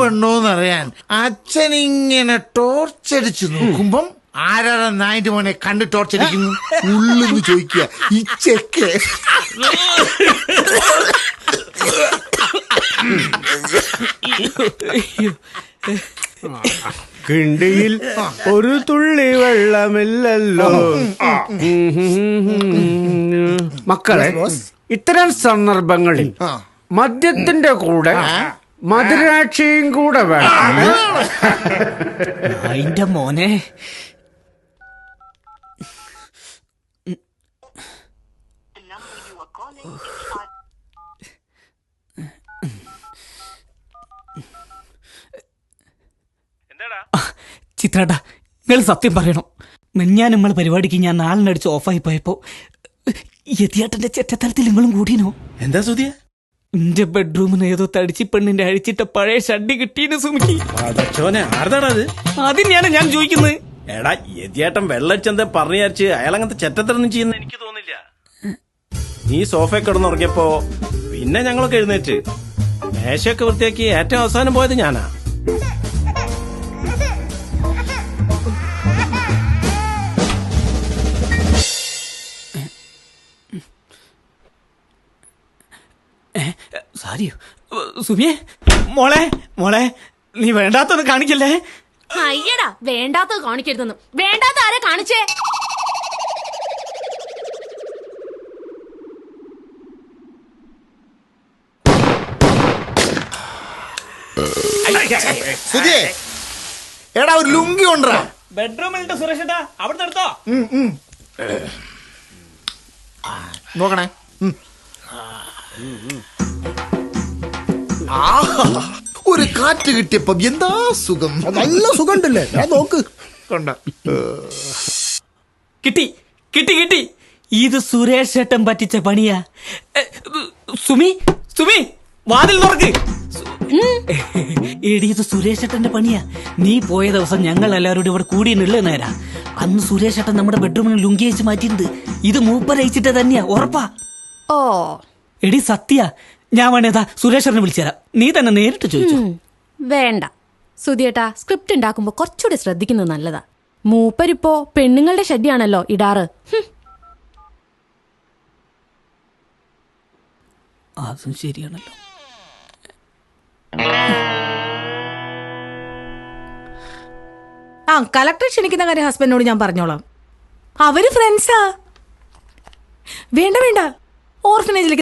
പെണ്ണോന്നറിയാൻ അച്ഛനിങ്ങനെ ടോർച്ചടിച്ചു നോക്കുമ്പം ആരാണ് നായിന്റെ മോനെ കണ്ട് ടോർച്ചടിക്കുന്നു ഉള്ളെന്ന് ചോദിക്കുക ഈ ചെക്ക്. കിണ്ടിയിൽ ഒരു തുള്ളി വെള്ളമില്ലല്ലോ. മക്കളെ, ഇത്തരം സന്ദർഭങ്ങളിൽ മദ്യത്തിന്റെ കൂടെ മധുരാക്ഷിയും കൂടെ വേണം. അതിന്റെ മോനെ ചിത്രേട്ടാ, നിങ്ങൾ സത്യം പറയണം. ഞാൻ നമ്മളെ പരിപാടിക്ക് ഞാൻ നാളിനടിച്ച് ഓഫായി പോയപ്പോ യതിയേട്ടന്റെ ചെറ്റത്തരത്തിൽ നിങ്ങളും കൂടിനോ? എന്താ സുധിയ? എന്റെ ബെഡ്റൂമിന് ഏതോ തടിച്ചി പെണ്ണിന്റെ അഴിച്ചിട്ട പഴയ ഷഡ്ഡി കിട്ടീന് സുമിക്ക്. ആർതാണത്? അതിനെയാണ് ഞാൻ ചോദിക്കുന്നത്. എടാ, യതിയേട്ടൻ വെള്ളച്ചന്ത പറഞ്ഞാരിച്ച് അയാളങ്ങനത്തെ ചെറ്റത്തരൊന്നും ചെയ്യുന്ന എനിക്ക് തോന്നില്ല. നീ സോഫയിൽ കിടന്നുറങ്ങിയപ്പോ പിന്നെ ഞങ്ങളൊക്കെ എഴുന്നേറ്റ് മേശയൊക്കെ വൃത്തിയാക്കി ഏറ്റവും അവസാനം പോയത് ഞാനാ. സാരിയോ സുമിയെ? മോളെ മോളെ, നീ വേണ്ടാത്തൊന്ന് കാണിക്കല്ലേ. അയ്യടാ, വേണ്ടാത്തത് കാണിക്കരുതെന്ന്. വേണ്ടാത്ത ആരെ കാണിച്ചേ? സുധിയേ, എടാ ഒരു ലുങ്കി കൊണ്ടാ ബെഡ്റൂമിലിട്ട് സുരേഷേട്ടാ, അവിടെ എടുത്തോ. നോക്കണേ. ഒരു കാറ്റ് കിട്ടിയപ്പോ എന്താ സുഖം. നല്ല സുഖം ഉണ്ടല്ലേ? ഞാൻ നോക്ക് കൊണ്ട കിട്ടി കിട്ടി കിട്ടി. ഇത് സുരേഷ് ഏട്ടൻ പറ്റിച്ച പണിയാ. സുമി സുമി, വാതിൽ തുറക്ക്. എടി, ഇത് സുരേഷ് ഏട്ടന്റെ പണിയാ. നീ പോയ ദിവസം ഞങ്ങൾ എല്ലാവരോടും ഇവിടെ കൂടി നിള്ള നേരാ. അന്ന് സുരേഷ് ഏട്ടൻ നമ്മുടെ ബെഡ്റൂമിൽ ലുങ്കി അയച്ച് മാറ്റിയിട്ടുണ്ട്. ഇത് മൂപ്പരയച്ചിട്ട് തന്നെയാ, ഉറപ്പാ. ഓ എടി സത്യ, ഞാൻ വേണേതാ സുരേഷറിനെ വിളിച്ചുതരാം. നീ തന്നെ നേരിട്ട് ചോദിച്ചു. വേണ്ട സുധിയേട്ടാ, സ്ക്രിപ്റ്റ് ഉണ്ടാക്കുമ്പോ കുറച്ചുകൂടി ശ്രദ്ധിക്കുന്നത് നല്ലതാ. മൂപ്പരിപ്പോ പെണ്ണുങ്ങളുടെ ഷഡ്ഡിയാണല്ലോ ഇടാറ്. അതും ശരിയാണല്ലോ. കളക്ടർ ക്ഷണിക്കുന്ന കാര്യം ഹസ്ബൻഡിനോട് ഞാൻ പറഞ്ഞോളാം. അവര് ഫ്രണ്ട്സാ. വേണ്ട വേണ്ട, ഓർഫനേജിലേക്ക്